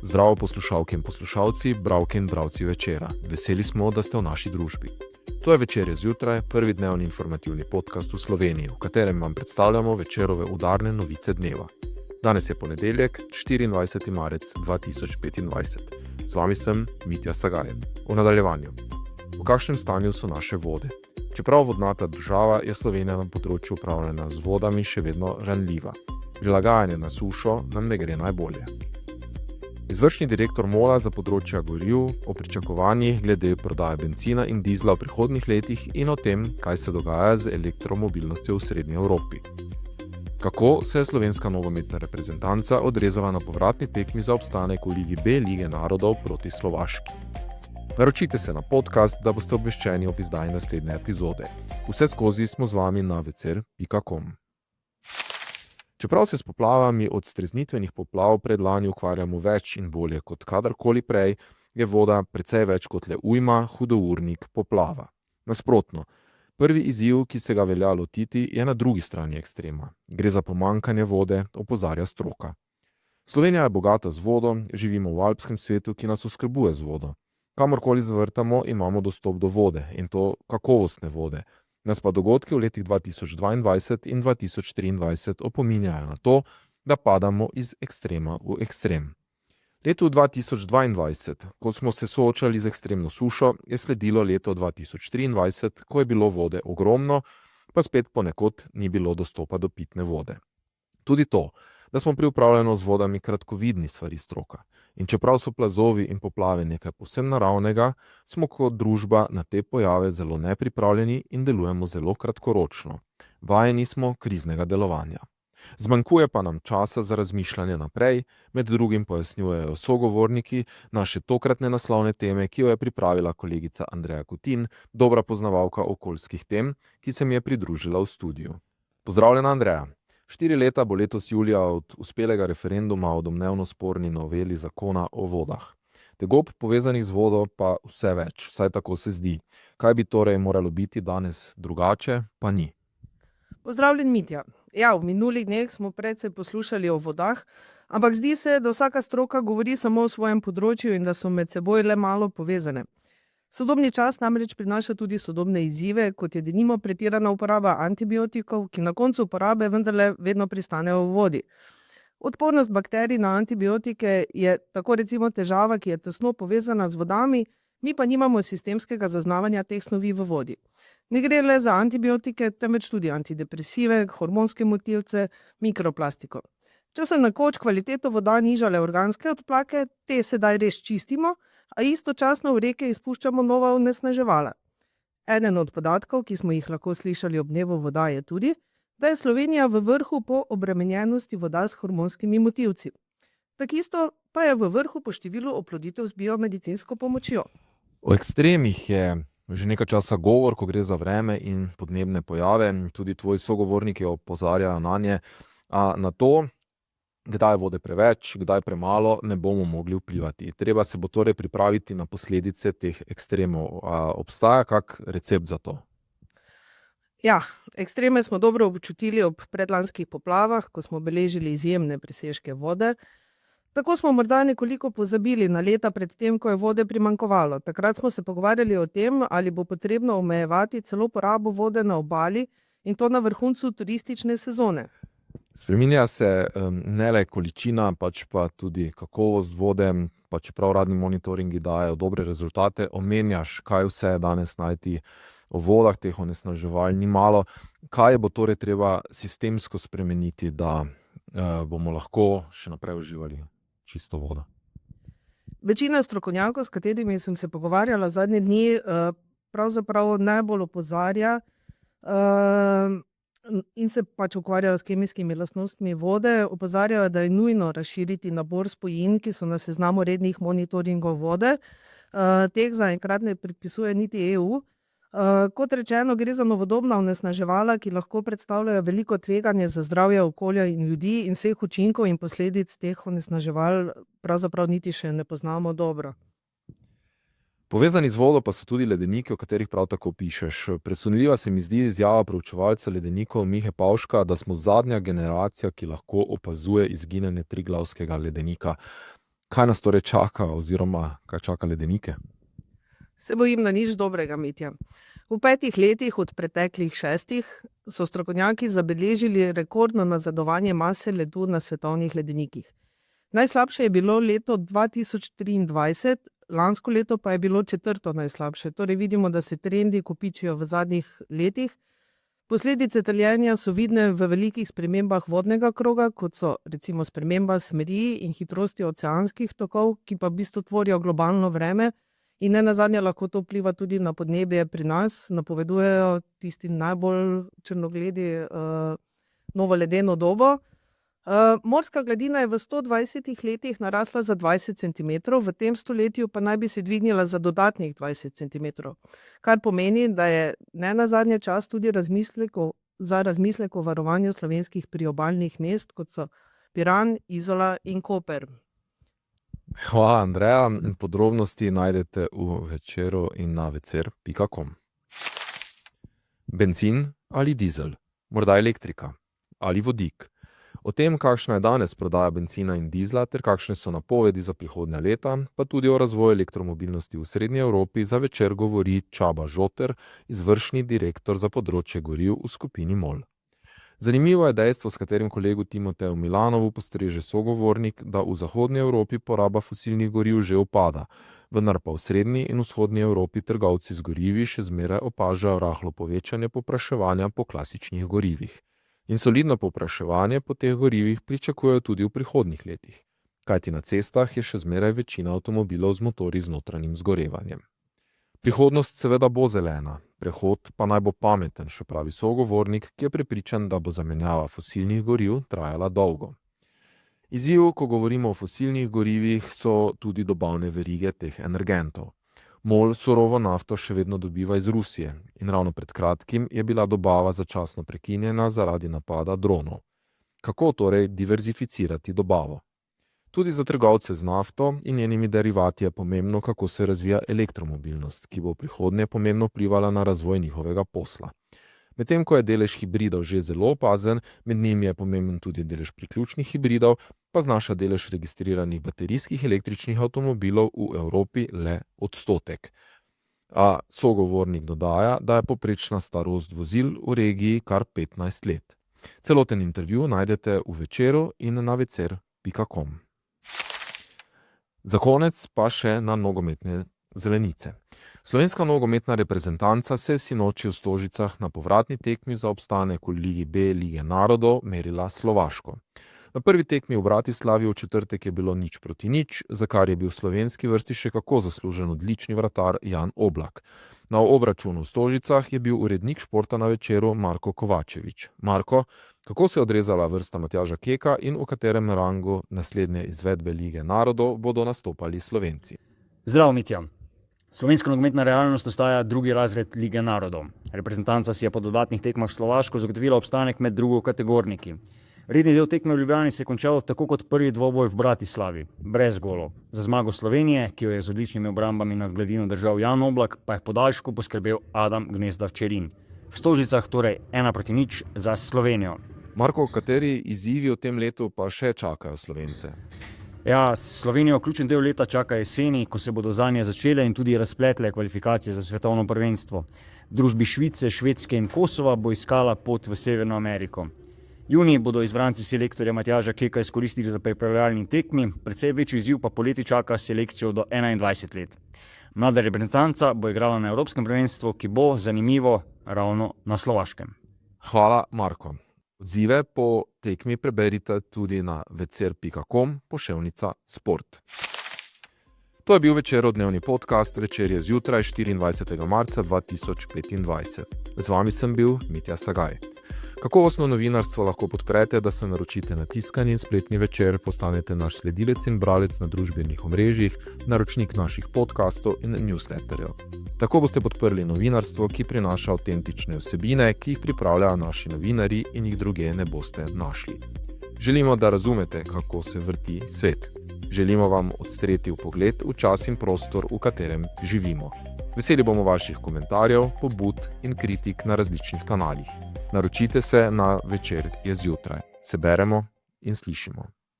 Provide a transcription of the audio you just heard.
Zdravo poslušalke in poslušalci, bralke in bralci Večera. Veseli smo, da ste v naši družbi. To je Večer zjutraj, prvi dnevni informativni podcast v Sloveniji, v katerem vam predstavljamo Večerove udarne novice dneva. Danes je ponedeljek, 24. marec 2025. Z vami sem Mitja Sagajen. V nadaljevanju. V kakšnem stanju so naše vode? Čeprav vodnata država, je Slovenija na področju upravljanja z vodami še vedno ranljiva. Prilagajanje na sušo nam ne gre najbolje. Izvršni direktor MOL-a za področja goriv o pričakovanjih glede prodaje bencina in dizla v prihodnjih letih in o tem, kaj se dogaja z elektromobilnostjo v Srednji Evropi. Kako se je slovenska nogometna reprezentanca odrezala na povratni tekmi za obstanek v Ligi B Lige narodov proti Slovaški. Naročite se na podcast, da boste obveščeni ob izdaji naslednje epizode. Vse skozi smo z vami na vecer.com. Čeprav se s poplavami od streznitvenih poplav predlani ukvarjamo več in bolje kot kadarkoli prej, je voda precej več kot le ujma, hudournik, poplava. Nasprotno, prvi izziv, ki se ga velja lotiti, je na drugi strani ekstrema. Gre za pomanjkanje vode, opozarja stroka. Slovenija je bogata z vodo, živimo v alpskem svetu, ki nas oskrbuje z vodo. Kamorkoli zavrtamo, imamo dostop do vode, in to kakovostne vode. Nas pa dogodki v letih 2022 in 2023 opominjajo na to, da padamo iz ekstrema v ekstrem. Letu 2022, ko smo se soočali z ekstremno sušo, je sledilo leto 2023, ko je bilo vode ogromno, pa spet ponekod ni bilo dostopa do pitne vode. Tudi to, da smo pri upravljanju z vodami kratkovidni, svari stroka. In čeprav so plazovi in poplave nekaj povsem naravnega, smo kot družba na te pojave zelo nepripravljeni in delujemo zelo kratkoročno. Vajeni smo kriznega delovanja. Zmanjkuje pa nam časa za razmišljanje naprej, med drugim pojasnjujejo sogovorniki naše tokratne naslovne teme, ki jo je pripravila kolegica Andreja Kutin, dobra poznavalka okoljskih tem, ki se mi je pridružila v studiu. Pozdravljena, Andreja. 4 leta bo letos julija od uspelega referenduma o domnevno sporni noveli zakona o vodah. Tegob povezanih z vodo pa vse več, vsaj tako se zdi. Kaj bi torej moralo biti danes drugače, pa ni. Pozdravljen, Mitja. Ja, v minulih dneh smo predvsej poslušali o vodah, ampak zdi se, da vsaka stroka govori samo o svojem področju in da so med seboj le malo povezane. Sodobni čas namreč prinaša tudi sodobne izzive, kot je denimo pretirana uporaba antibiotikov, ki na koncu uporabe vendarle vedno pristanejo v vodi. Odpornost bakterij na antibiotike je tako recimo težava, ki je tesno povezana z vodami, mi pa nimamo sistemskega zaznavanja teh snovi v vodi. Ne gre le za antibiotike, temveč tudi antidepresive, hormonske motilce, mikroplastiko. Če so nekoč kvaliteto voda nižale organske odplake, te sedaj res čistimo, a istočasno v reke izpuščamo nova onesnaževala. Eden od podatkov, ki smo jih lahko slišali ob dnevu voda, je tudi, da je Slovenija v vrhu po obremenjenosti voda s hormonskimi motilci. Takisto pa je v vrhu po številu oploditev z biomedicinsko pomočjo. O ekstremih je že nekaj časa govor, ko gre za vreme in podnebne pojave. Tudi tvoji sogovorniki opozarjajo na nje. A na to, kdaj je vode preveč, kdaj premalo, ne bomo mogli vplivati. Treba se bo torej pripraviti na posledice teh ekstremov. Obstaja kak recept za to? Ja, ekstreme smo dobro občutili ob predlanskih poplavah, ko smo beležili izjemne presežke vode. Tako smo morda nekoliko pozabili na leta pred tem, ko je vode primanjkovalo. Takrat smo se pogovarjali o tem, ali bo potrebno omejevati celo porabo vode na obali in to na vrhuncu turistične sezone. Spreminja se ne le količina, pač pa tudi kakovost vode, pa čeprav radni monitoringi dajo dobre rezultate. Omenjaš, kaj vse je danes najti o vodah, teh onesnaževal ni malo. Kaj bo torej treba sistemsko spremeniti, da bomo lahko še naprej uživali čisto vodo? Večina strokovnjakov, s katerimi sem se pogovarjala zadnje dni, pravzaprav najbolj opozarja in se pač ukvarjajo s kemijskimi lastnostmi vode, opozarjajo, da je nujno razširiti nabor spojin, ki so na seznamu rednih monitoringov vode. Teh zaenkrat ne predpisuje niti EU. Kot rečeno, gre za novodobna onesnaževala, ki lahko predstavljajo veliko tveganje za zdravje okolja in ljudi in vseh učinkov in posledic teh onesnaževal pravzaprav niti še ne poznamo dobro. Povezani z vodo pa so tudi ledeniki, o katerih prav tako pišeš. Presunljiva se mi zdi izjava proučevalca ledenikov Mihe Pavška, da smo zadnja generacija, ki lahko opazuje izginjanje Triglavskega ledenika. Kaj nas torej čaka oziroma kaj čaka ledenike? Se bojim, da nič dobrega, Mitja. V 5 letih od preteklih 6 so strokovnjaki zabeležili rekordno nazadovanje mase ledu na svetovnih ledenikih. Najslabše je bilo leto 2023, lansko leto pa je bilo 4. najslabše. Torej vidimo, da se trendi kopičijo v zadnjih letih. Posledice taljenja so vidne v velikih spremembah vodnega kroga, kot so recimo sprememba smeri in hitrosti oceanskih tokov, ki pa v bistvu tvorijo globalno vreme. In nenazadnje lahko to vpliva tudi na podnebje pri nas, napovedujejo tisti najbolj črnogledi novo ledeno dobo. Morska gladina je v 120 letih narasla za 20 cm, v tem stoletju pa naj bi se dvignila za dodatnih 20 cm, kar pomeni, da je nenazadnje čas tudi za razmislek o varovanju slovenskih priobalnih mest, kot so Piran, Izola in Koper. Hvala, Andreja. Podrobnosti najdete v Večeru in na večer.com. Bencin ali dizel, morda elektrika ali vodik. O tem, kakšna je danes prodaja bencina in dizla ter kakšne so napovedi za prihodnja leta, pa tudi o razvoju elektromobilnosti v Srednji Evropi za Večer govori Csaba Žoter, izvršni direktor za področje goriv v skupini MOL. Zanimivo je dejstvo, s katerim kolegu Timoteju Milanovu postreže sogovornik, da v Zahodnji Evropi poraba fosilnih goriv že upada, vendar pa v Srednji in Vzhodnji Evropi trgovci z gorivi še zmeraj opažajo rahlo povečanje povpraševanja po klasičnih gorivih. In solidno povpraševanje po teh gorivih pričakujejo tudi v prihodnjih letih, kajti na cestah je še zmeraj večina avtomobilov z motorji z notranjim zgorevanjem. Prihodnost seveda bo zelena, prehod pa naj bo pameten, še pravi sogovornik, ki je prepričan, da bo zamenjava fosilnih goriv trajala dolgo. Izziv, ko govorimo o fosilnih gorivih, so tudi dobavne verige teh energentov. MOL surovo nafto še vedno dobiva iz Rusije in ravno pred kratkim je bila dobava začasno prekinjena zaradi napada dronov. Kako torej diverzificirati dobavo? Tudi za trgovce z nafto in njenimi derivati je pomembno, kako se razvija elektromobilnost, ki bo v prihodnje pomembno vplivala na razvoj njihovega posla. Medtem ko je delež hibridov že zelo opazen, med njimi je pomemben tudi delež priključnih hibridov, pa znaša delež registriranih baterijskih električnih avtomobilov v Evropi le 1%. A sogovornik dodaja, da je povprečna starost vozil v regiji kar 15 let. Celoten intervju najdete v Večeru in na večer.com. Za konec pa še na nogometne zelenice. Slovenska nogometna reprezentanca se je sinoči v Stožicah na povratni tekmi za obstanek v Ligi B Lige narodov merila s Slovaško. Na prvi tekmi v Bratislavi v četrtek je bilo 0-0, za kar je bil v slovenski vrsti še kako zaslužen odlični vratar Jan Oblak. Na obračunu v Stožicah je bil urednik športa na Večeru Marko Kovačevič. Marko, kako se je odrezala vrsta Matjaža Keka in v katerem rangu naslednje izvedbe Lige narodov bodo nastopali Slovenci? Zdravo, Mitja. Slovenska nogometna realnost ostaja drugi razred Lige narodov. Reprezentanca si je po dodatnih tekmah Slovaško zagotovila obstanek med drugokategorniki. Redni del tekme v Ljubljani se je končal tako kot prvi dvoboj v Bratislavi, brez golov. Za zmago Slovenije, ki jo je z odličnimi obrambami nad gladino držal Jan Oblak, pa je v podaljšku poskrbel Adam Gnezda-Včerin. V Stožicah torej 1-0 za Slovenijo. Marko, kateri izzivi v tem letu pa še čakajo Slovence? Ja, Slovenijo ključen del leta čaka jeseni, ko se bodo zanje začele in tudi razpletle kvalifikacije za svetovno prvenstvo. V družbi Švice, Švedske in Kosova bo iskala pot v Severno Ameriko. Junij bodo izbranci selektorja Matjaža Keka izkoristili za pripravljalni tekmi, precej večji izziv pa poleti čaka selekcijo do 21 let. Mlada reprezentanca bo igrala na Evropskem prvenstvu, ki bo zanimivo ravno na Slovaškem. Hvala, Marko. Odzive po tekmi preberite tudi na večer.com / sport. To je bil Večerov dnevni podcast, Večer je zjutraj 24. marca 2025. Z vami sem bil Mitja Sagaj. Kakovostno novinarstvo lahko podprete, da se naročite na tiskani in spletni Večer, postanete naš sledilec in bralec na družbenih omrežjih, naročnik naših podcastov in newsletterjev. Tako boste podprli novinarstvo, ki prinaša avtentične vsebine, ki jih pripravljajo naši novinarji in jih druge ne boste našli. Želimo, da razumete, kako se vrti svet. Želimo vam odstreti vpogled v čas in prostor, v katerem živimo. Veseli bomo vaših komentarjev, pobud in kritik na različnih kanalih. Naročite se na Večer je zjutraj. Se beremo in slišimo.